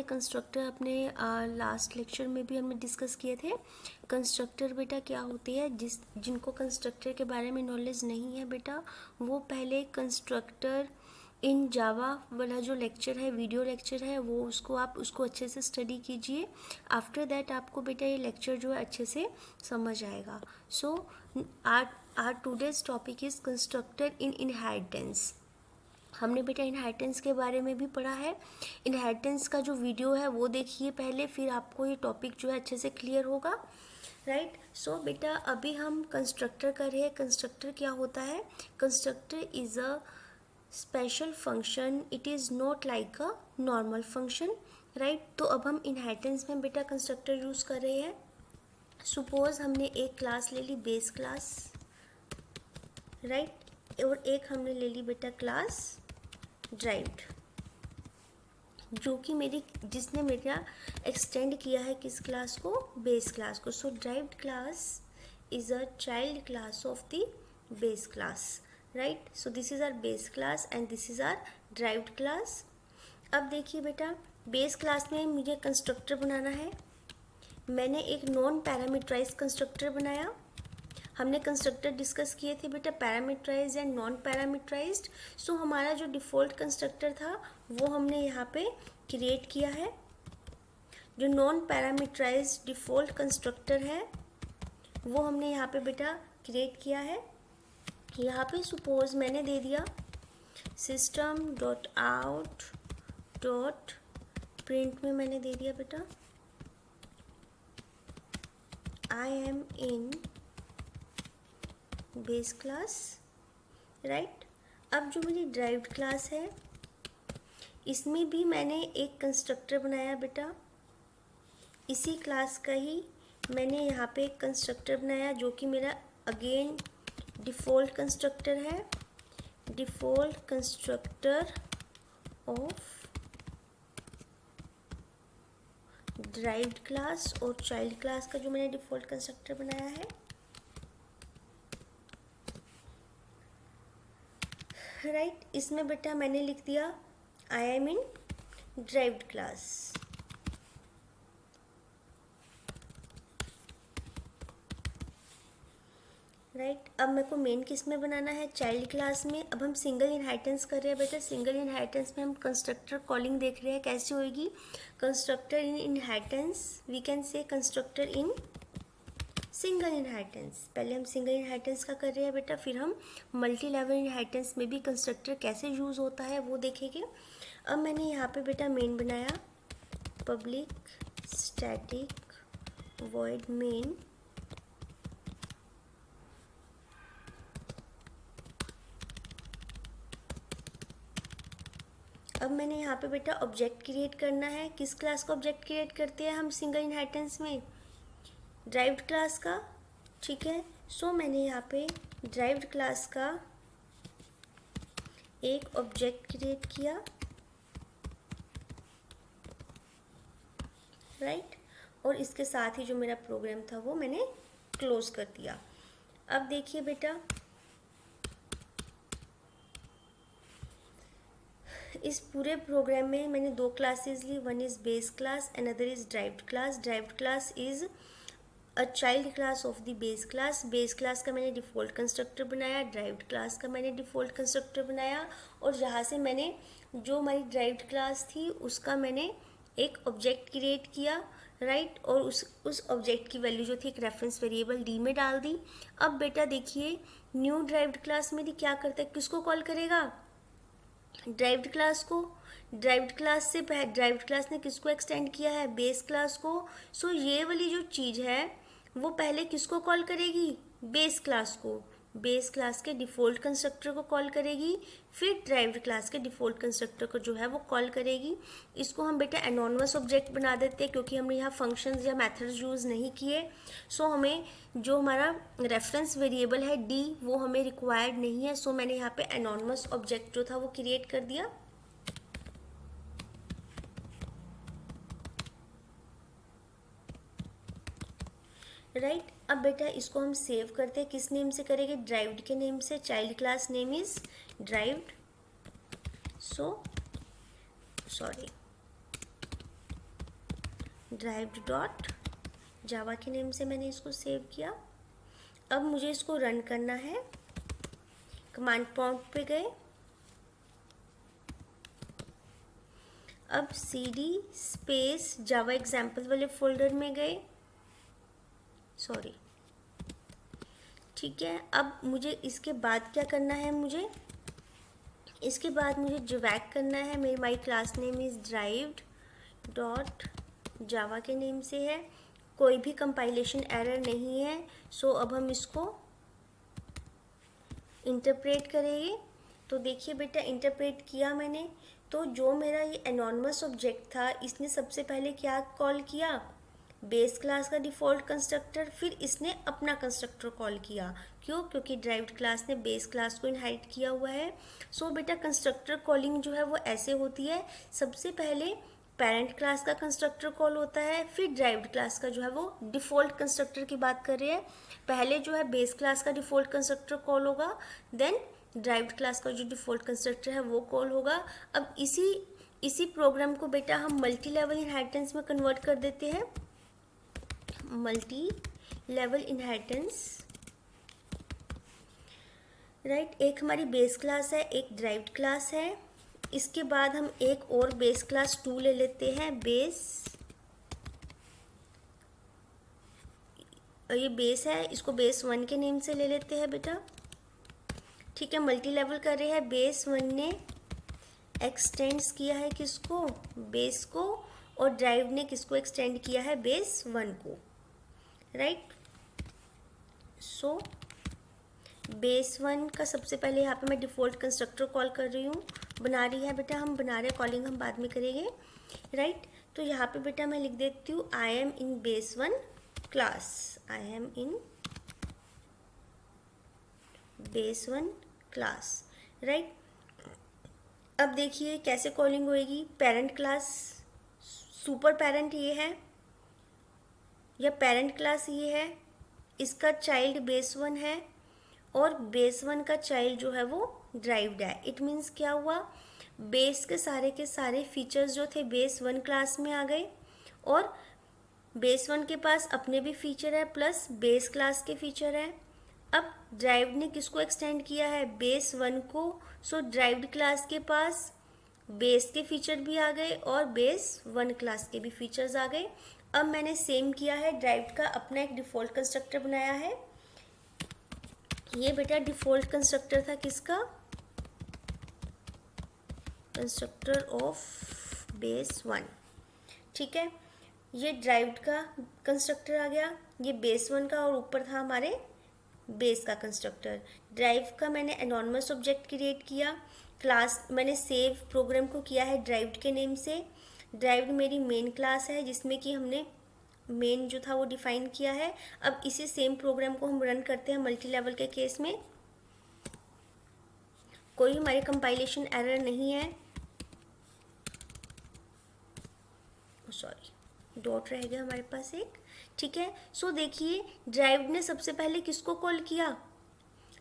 Constructor अपने last lecture में भी हमने डिस्कस किए थे। कंस्ट्रक्टर बेटा क्या होती है, जिनको कंस्ट्रक्टर के बारे में नॉलेज नहीं है बेटा, वो पहले कंस्ट्रक्टर इन जावा वाला जो लेक्चर है, वीडियो लेक्चर है, वो उसको अच्छे से स्टडी कीजिए। आफ्टर दैट आपको बेटा ये लेक्चर जो है अच्छे से समझ आएगा। So our today's topic is constructor in inheritance. हमने बेटा इनहेरिटेंस के बारे में भी पढ़ा है। इनहेरिटेंस का जो वीडियो है वो देखिए पहले, फिर आपको ये टॉपिक जो है अच्छे से क्लियर होगा। राइट। सो बेटा अभी हम कंस्ट्रक्टर कर रहे हैं। कंस्ट्रक्टर क्या होता है? Constructor is a special function, it is not like a normal function. Right. तो अब हम इनहेरिटेंस में बेटा कंस्ट्रक्टर यूज़ कर रहे हैं। सपोज हमने एक क्लास ले ली, बेस क्लास। राइट। और एक हमने ले ली बेटा क्लास ड्राइव्ड, जो कि जिसने मेरा एक्सटेंड किया है किस क्लास को? बेस क्लास को। So derived class is a child class of the base class. Right. So this is our base class and this is our derived class. अब देखिए बेटा, बेस क्लास में मुझे कंस्ट्रक्टर बनाना है। मैंने एक नॉन पैरामीटराइज कंस्ट्रक्टर बनाया। हमने कंस्ट्रक्टर डिस्कस किए थे बेटा, पैरामीटराइज एंड नॉन पैरामीटराइज्ड। सो हमारा जो डिफ़ॉल्ट कंस्ट्रक्टर था वो हमने यहाँ पे क्रिएट किया है। जो नॉन पैरामीटराइज डिफ़ॉल्ट कंस्ट्रक्टर है वो हमने यहाँ पे बेटा क्रिएट किया है। यहाँ पे सपोज मैंने दे दिया system dot out dot print में मैंने दे दिया बेटा I am in base class. Right. अब जो मेरी ड्राइव्ड क्लास है इसमें भी मैंने एक कंस्ट्रक्टर बनाया बेटा। इसी क्लास का ही मैंने यहाँ पे एक कंस्ट्रक्टर बनाया जो कि मेरा अगेन डिफ़ॉल्ट कंस्ट्रक्टर है। Default constructor of derived class और चाइल्ड क्लास का जो मैंने डिफ़ॉल्ट कंस्ट्रक्टर बनाया है। राइट। इसमें बेटा मैंने लिख दिया I am in derived class. Right. अब मेरे को मेन किस में बनाना है? चाइल्ड क्लास में। अब हम सिंगल इनहेरिटेंस कर रहे हैं बेटा। सिंगल इनहेरिटेंस में हम कंस्ट्रक्टर कॉलिंग देख रहे हैं कैसे होएगी। Constructor in inheritance, we can say constructor in single inheritance. पहले हम सिंगल इनहेरिटेंस का कर रहे हैं बेटा, फिर हम मल्टी लेवल इनहेरिटेंस में भी कंस्ट्रक्टर कैसे यूज़ होता है वो देखेंगे। अब मैंने यहाँ पे बेटा मेन बनाया पब्लिक स्टैटिक वॉइड मेन। अब मैंने यहाँ पे बेटा ऑब्जेक्ट क्रिएट करना है। किस क्लास का ऑब्जेक्ट क्रिएट करते हैं हम सिंगल इनहेरिटेंस में? ड्राइव्ड क्लास का। ठीक है। सो मैंने यहाँ पे ड्राइव्ड क्लास का एक ऑब्जेक्ट क्रिएट किया। राइट। और इसके साथ ही जो मेरा प्रोग्राम था वो मैंने क्लोज कर दिया। अब देखिए बेटा, इस पूरे प्रोग्राम में मैंने दो क्लासेस ली। One is base class, another is derived class. Derived class is a child class of the base class. Base class का मैंने डिफ़ॉल्ट कंस्ट्रक्टर बनाया, ड्राइव्ड क्लास का मैंने डिफ़ॉल्ट कंस्ट्रक्टर बनाया। और यहाँ से मैंने जो हमारी ड्राइव्ड क्लास थी उसका मैंने एक ऑब्जेक्ट क्रिएट किया। राइट। और उस ऑब्जेक्ट की वैल्यू जो थी एक रेफरेंस वेरिएबल डी में डाल दी। अब बेटा देखिए, न्यू ड्राइव्ड क्लास मेरी क्या करता है, किसको कॉल करेगा? ड्राइव्ड क्लास को। ड्राइव्ड क्लास से ड्राइव्ड क्लास ने किसको एक्सटेंड किया है? बेस क्लास को। सो ये वाली जो चीज़ है वो पहले किसको कॉल करेगी? बेस क्लास को। बेस क्लास के डिफ़ॉल्ट कंस्ट्रक्टर को कॉल करेगी, फिर ड्राइव्ड क्लास के डिफ़ॉल्ट कंस्ट्रक्टर को जो है वो कॉल करेगी। इसको हम बेटा एनोनिमस ऑब्जेक्ट बना देते हैं क्योंकि हमने यहाँ फंक्शंस या मेथड्स यूज़ नहीं किए। सो हमें जो हमारा रेफरेंस वेरिएबल है डी वो हमें रिक्वायर्ड नहीं है। सो मैंने यहाँ पे एनोनिमस ऑब्जेक्ट जो था वो क्रिएट कर दिया। राइट। अब बेटा इसको हम सेव करते हैं। किस नेम से करेंगे? ड्राइव्ड के नेम से। Child class name is derived. So sorry, derived dot जावा के नेम से मैंने इसको सेव किया। अब मुझे इसको रन करना है। कमांड प्रॉम्प्ट पे गए, अब cd स्पेस जावा एग्जाम्पल वाले फोल्डर में गए, सॉरी, ठीक है। अब मुझे इसके बाद क्या करना है, मुझे इसके बाद मुझे ड्रैग करना है। मेरी my class name is derived dot जावा के नेम से है, कोई भी कंपाइलेशन एरर नहीं है। सो अब हम इसको इंटरप्रेट करेंगे। तो देखिए बेटा, इंटरप्रेट किया मैंने, तो जो मेरा ये एनोनिमस ऑब्जेक्ट था, इसने सबसे पहले क्या कॉल किया, बेस क्लास का डिफ़ॉल्ट कंस्ट्रक्टर, फिर इसने अपना कंस्ट्रक्टर कॉल किया। क्यों? क्योंकि ड्राइव्ड क्लास ने बेस क्लास को इनहेरिट किया हुआ है। सो बेटा कंस्ट्रक्टर कॉलिंग जो है वो ऐसे होती है, सबसे पहले पेरेंट क्लास का कंस्ट्रक्टर कॉल होता है, फिर ड्राइव्ड क्लास का जो है वो डिफ़ॉल्ट कंस्ट्रक्टर की बात कर रहे हैं। पहले जो है बेस क्लास का डिफ़ॉल्ट कंस्ट्रक्टर कॉल होगा, देन ड्राइव्ड क्लास का जो डिफ़ॉल्ट कंस्ट्रक्टर है वो कॉल होगा। अब इसी प्रोग्राम को बेटा हम मल्टी लेवल इनहेरिटेंस में कन्वर्ट कर देते हैं। Multi level inheritance, right. एक हमारी बेस क्लास है, एक ड्राइव्ड क्लास है। इसके बाद हम एक और बेस क्लास 2 ले लेते हैं। ये बेस है, इसको बेस 1 के नेम से ले लेते हैं बेटा, ठीक है। मल्टी लेवल कर रहे हैं, बेस 1 ने एक्सटेंड्स किया है किसको, बेस को, और ड्राइव ने किसको एक्सटेंड किया है, बेस 1 को, राइट। सो बेस 1 का सबसे पहले यहाँ पे मैं डिफ़ॉल्ट कंस्ट्रक्टर कॉल कर रही हूँ, बना रही है बेटा, हम बना रहे, कॉलिंग हम बाद में करेंगे, राइट। तो यहाँ पे बेटा मैं लिख देती हूँ I am in base 1 class, I am in base 1 class, right. अब देखिए कैसे कॉलिंग होएगी, पेरेंट क्लास, सुपर पेरेंट ये है या पेरेंट क्लास ये है, इसका चाइल्ड बेस 1 है और बेस 1 का चाइल्ड जो है वो ड्राइव्ड है। इट मीन्स क्या हुआ, बेस के सारे फीचर्स जो थे बेस 1 क्लास में आ गए, और बेस 1 के पास अपने भी फीचर है प्लस बेस क्लास के फीचर है। अब ड्राइव्ड ने किसको एक्सटेंड किया है, बेस 1 को। सो ड्राइव्ड क्लास के पास बेस के फीचर भी आ गए और बेस 1 क्लास के भी फीचर्स आ गए। अब मैंने सेम किया है, ड्राइव्ड का अपना एक डिफ़ॉल्ट कंस्ट्रक्टर बनाया है। ये बेटा डिफ़ॉल्ट कंस्ट्रक्टर था किसका, कंस्ट्रक्टर ऑफ बेस 1, ठीक है। ये ड्राइव्ड का कंस्ट्रक्टर आ गया, ये बेस 1 का, और ऊपर था हमारे बेस का कंस्ट्रक्टर। ड्राइव का मैंने एनोनिमस ऑब्जेक्ट क्रिएट किया, क्लास मैंने सेव प्रोग्राम को किया है ड्राइव्ड के नेम से। ड्राइव्ड मेरी मेन क्लास है जिसमें कि हमने मेन जो था वो डिफाइन किया है। अब इसी सेम प्रोग्राम को हम रन करते हैं मल्टी लेवल के केस में, कोई हमारी कंपाइलेशन एरर नहीं है, सॉरी डॉट रह गया हमारे पास एक, ठीक है। सो देखिए ड्राइव्ड ने सबसे पहले किसको कॉल किया,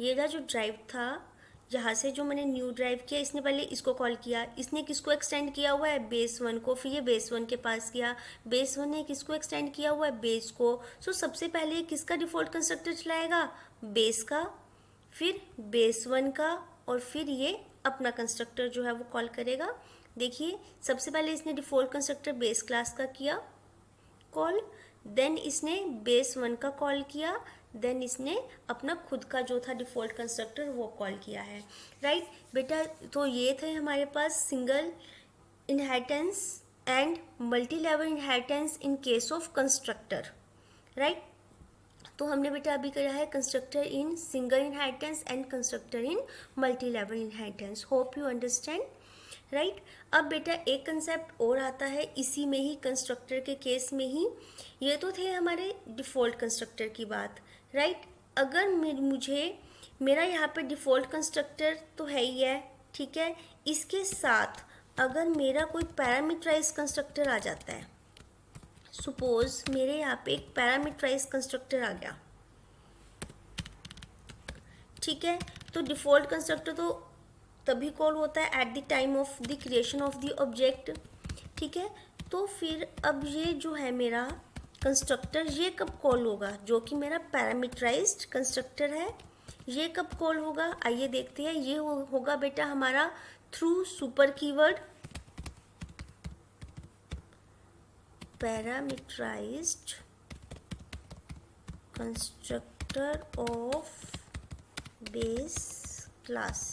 ये था जो ड्राइव था, यहाँ से जो मैंने न्यू ड्राइव किया, इसने पहले इसको कॉल किया, इसने किसको एक्सटेंड किया हुआ है, बेस 1 को, फिर ये बेस 1 के पास गया, बेस 1 ने किसको एक्सटेंड किया हुआ है, बेस को। सो सबसे पहले किसका डिफ़ॉल्ट कंस्ट्रक्टर चलाएगा, बेस का, फिर बेस 1 का, और फिर ये अपना कंस्ट्रक्टर जो है वो कॉल करेगा। देखिए सबसे पहले इसने डिफ़ॉल्ट कंस्ट्रक्टर बेस क्लास का किया कॉल, देन इसने बेस 1 का कॉल किया, देन इसने अपना खुद का जो था डिफ़ॉल्ट कंस्ट्रक्टर वो कॉल किया है, राइट बेटा। तो ये थे हमारे पास single inheritance and multi level inheritance in case of constructor, right. तो हमने बेटा अभी किया है constructor in single inheritance and constructor in multi level inheritance. Hope you understand, right. अब बेटा एक कंसेप्ट और आता है इसी में ही, कंस्ट्रक्टर के केस में ही। ये तो थे हमारे डिफ़ॉल्ट कंस्ट्रक्टर की बात, राइट। अगर मेरा यहाँ पे डिफ़ॉल्ट कंस्ट्रक्टर तो है ही है, ठीक है, इसके साथ अगर मेरा कोई पैरामीटराइज कंस्ट्रक्टर आ जाता है, सपोज मेरे यहाँ पे एक पैरामीटराइज कंस्ट्रक्टर आ गया, ठीक है, तो डिफ़ॉल्ट कंस्ट्रक्टर तो तभी कॉल होता है at the time of the creation of the object, ठीक है। तो फिर अब ये जो है मेरा कंस्ट्रक्टर, ये कब कॉल होगा, जो कि मेरा पैरामीटराइज्ड कंस्ट्रक्टर है, ये कब कॉल होगा, आइए देखते हैं। ये होगा बेटा हमारा through super keyword parameterized constructor of base class.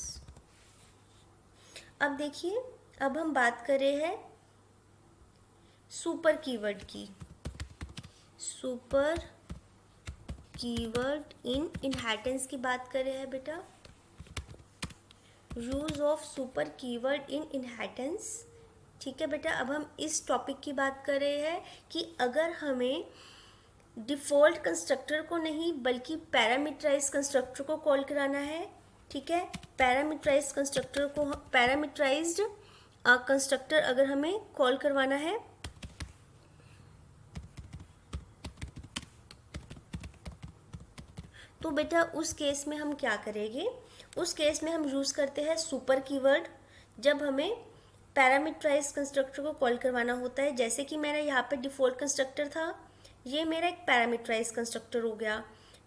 अब देखिए, अब हम बात कर रहे हैं सुपर कीवर्ड की। सुपर कीवर्ड इन इनहेरिटेंस की बात कर रहे हैं बेटा। Use of super keyword in inheritance, ठीक है बेटा। अब हम इस टॉपिक की बात कर रहे हैं कि अगर हमें डिफ़ॉल्ट कंस्ट्रक्टर को नहीं बल्कि पैरामीटराइज कंस्ट्रक्टर को कॉल कराना है, ठीक है। पैरामीटराइज कंस्ट्रक्टर को, पैरामीटराइज्ड कंस्ट्रक्टर अगर हमें कॉल करवाना है, तो बेटा उस केस में हम क्या करेंगे, उस केस में हम यूज़ करते हैं सुपर कीवर्ड जब हमें पैरामीटराइज कंस्ट्रक्टर को कॉल करवाना होता है। जैसे कि मेरा यहाँ पे डिफ़ॉल्ट कंस्ट्रक्टर था, ये मेरा एक पैरामीटराइज कंस्ट्रक्टर हो गया,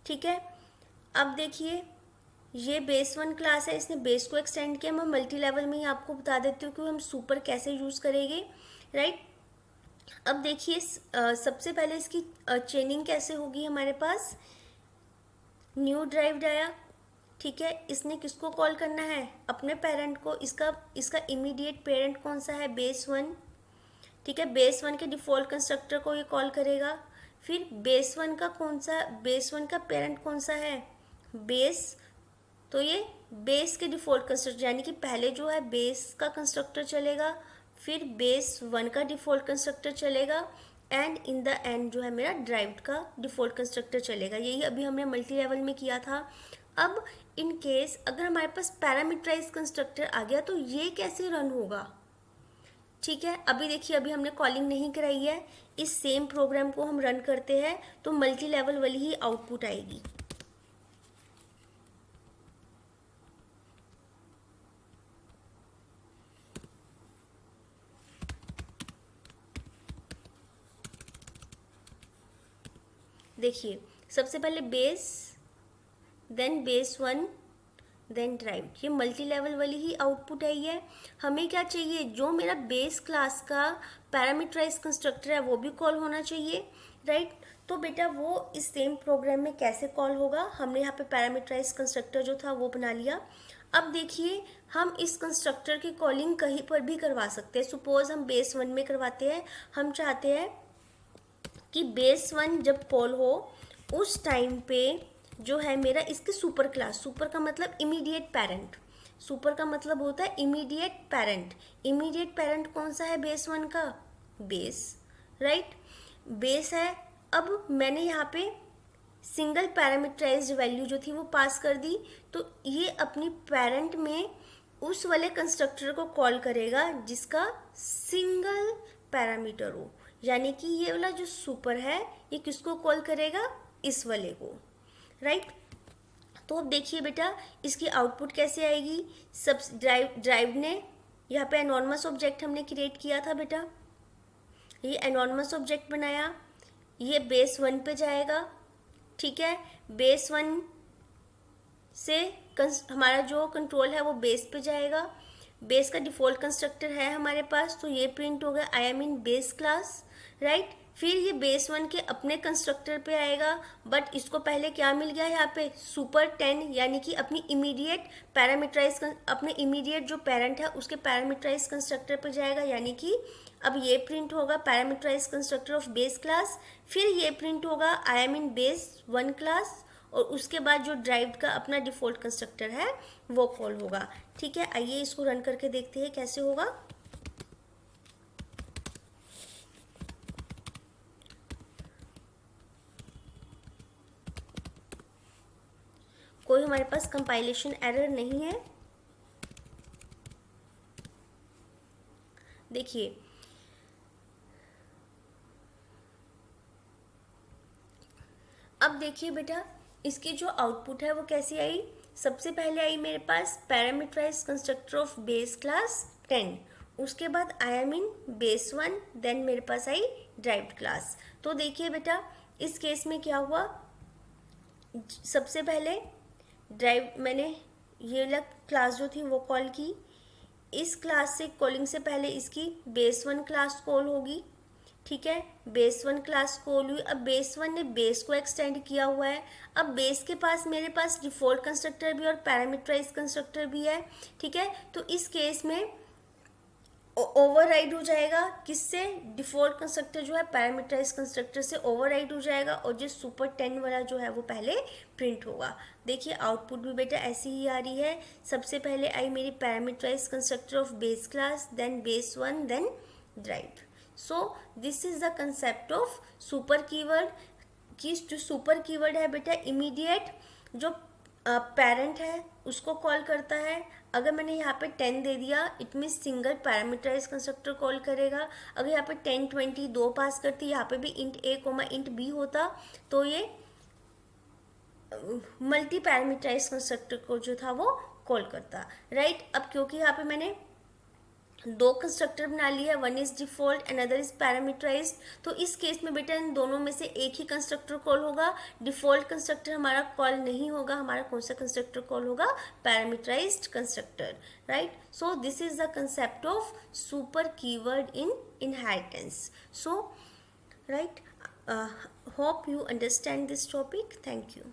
ठीक है। अब देखिए, ये बेस 1 क्लास है, इसने बेस को एक्सटेंड किया। मैं मल्टी लेवल में ही आपको बता देती हूँ कि हम सुपर कैसे यूज़ करेंगे, राइट। अब देखिए, सबसे पहले इसकी चेनिंग कैसे होगी। हमारे पास न्यू ड्राइव्ड आया, ठीक है। इसने किसको कॉल करना है, अपने पेरेंट को। इसका इमीडिएट पेरेंट कौन सा है, बेस 1, ठीक है। बेस 1 के डिफ़ॉल्ट कंस्ट्रक्टर को ये कॉल करेगा। फिर बेस 1 का बेस 1 का पेरेंट कौन सा है, बेस, तो ये बेस के डिफ़ॉल्ट कंस्ट्रक्टर, यानी कि पहले जो है बेस का कंस्ट्रक्टर चलेगा, फिर बेस 1 का डिफ़ॉल्ट कंस्ट्रक्टर चलेगा, एंड इन द एंड जो है मेरा ड्राइव्ड का डिफ़ॉल्ट कंस्ट्रक्टर चलेगा। यही अभी हमने मल्टी लेवल में किया था। अब इन केस अगर हमारे पास पैरामीटराइज कंस्ट्रक्टर आ गया तो ये कैसे रन होगा, ठीक है। अभी देखिए, अभी हमने कॉलिंग नहीं कराई है, इस सेम प्रोग्राम को हम रन करते हैं तो मल्टी लेवल वाली ही आउटपुट आएगी। देखिए, सबसे पहले base, then base 1, then derived, ये मल्टी लेवल वाली ही आउटपुट आई है। हमें क्या चाहिए, जो मेरा बेस क्लास का पैरामीटराइज कंस्ट्रक्टर है वो भी कॉल होना चाहिए, राइट। तो बेटा वो इस सेम प्रोग्राम में कैसे कॉल होगा, हमने यहाँ पे पैरामीटराइज कंस्ट्रक्टर जो था वो बना लिया। अब देखिए, हम इस कंस्ट्रक्टर की कॉलिंग कहीं पर भी करवा सकते हैं। सपोज हम बेस 1 में करवाते हैं, हम चाहते हैं कि बेस 1 जब कॉल हो उस टाइम पे जो है मेरा इसके सुपर क्लास, सुपर का मतलब इमीडिएट पेरेंट, सुपर का मतलब होता है इमीडिएट पेरेंट। इमीडिएट पेरेंट कौन सा है बेस 1 का, बेस, राइट, बेस है। अब मैंने यहाँ पे सिंगल पैरामीटराइज्ड वैल्यू जो थी वो पास कर दी, तो ये अपनी पेरेंट में उस वाले कंस्ट्रक्टर को कॉल करेगा जिसका सिंगल पैरामीटर हो, यानी कि ये वाला जो सुपर है ये किसको कॉल करेगा, इस वाले को, राइट। तो अब देखिए बेटा, इसकी आउटपुट कैसे आएगी। सब ड्राइव ने यहाँ पे एनॉर्मस ऑब्जेक्ट हमने क्रिएट किया था बेटा, ये एनॉर्मस ऑब्जेक्ट बनाया, ये बेस 1 पे जाएगा, ठीक है। बेस 1 से हमारा जो कंट्रोल है वो बेस पे जाएगा। बेस का डिफ़ॉल्ट कंस्ट्रक्टर है हमारे पास, तो ये प्रिंट हो गया I am in base class, right. फिर ये बेस 1 के अपने कंस्ट्रक्टर पे आएगा, बट इसको पहले क्या मिल गया यहाँ पे, सुपर 10, यानी कि अपनी इमीडिएट पैरामीटराइज, अपने इमीडिएट जो पेरेंट है उसके पैरामीटराइज कंस्ट्रक्टर पे जाएगा, यानी कि अब ये प्रिंट होगा parameterize constructor of base class. फिर ये प्रिंट होगा I M in base 1 class, और उसके बाद जो ड्राइव्ड का अपना डिफ़ॉल्ट कंस्ट्रक्टर है वो कॉल होगा, ठीक है। आइए इसको रन करके देखते हैं कैसे होगा। कोई हमारे पास कंपाइलेशन एरर नहीं है। देखिए, अब देखिए बेटा, इसकी जो आउटपुट है वो कैसी आई। सबसे पहले आई मेरे पास parameterised constructor of base class 10, उसके बाद आई M in base one, then मेरे पास आई ड्राइव्ड क्लास। तो देखिए बेटा इस केस में क्या हुआ, सबसे पहले ड्राइव मैंने ये वाला क्लास जो थी वो कॉल की, इस क्लास से कॉलिंग से पहले इसकी बेस वन क्लास कॉल होगी, ठीक है, बेस वन क्लास कॉल हुई। अब बेस वन ने बेस को एक्सटेंड किया हुआ है, अब बेस के पास मेरे पास डिफ़ॉल्ट कंस्ट्रक्टर भी और पैरामीटराइज कंस्ट्रक्टर भी है, ठीक है। तो इस केस में ओवरराइड हो जाएगा किससे, डिफ़ॉल्ट कंस्ट्रक्टर जो है पैरामीटराइज कंस्ट्रक्टर से ओवरराइड हो जाएगा, और जो सुपर 10 वाला जो है वो पहले प्रिंट होगा। देखिए आउटपुट भी बेटा ऐसी ही आ रही है, सबसे पहले आई मेरी parameterize constructor of base class, then base one, then drive. So this is the concept of super keyword, कि जो सुपर कीवर्ड है बेटा इमीडिएट जो पेरेंट है उसको कॉल करता है। अगर मैंने यहाँ पे 10 दे दिया it mean single parameterize constructor call करेगा। अगर यहाँ पे 10 20 दो पास करती, यहाँ पे भी इंट ए कोमा इंट बी होता तो ये मल्टी पैरामीटराइज कंस्ट्रक्टर को जो था वो कॉल करता, राइट। अब क्योंकि यहाँ पे मैंने दो कंस्ट्रक्टर बना लिया है, one is default another is parameterized, तो इस केस में बेटा इन दोनों में से एक ही कंस्ट्रक्टर कॉल होगा, डिफॉल्ट कंस्ट्रक्टर हमारा कॉल नहीं होगा। हमारा कौन सा कंस्ट्रक्टर कॉल होगा, parameterized constructor, right. So this is the concept of super keyword in inheritance. So right, hope you understand this topic. Thank you.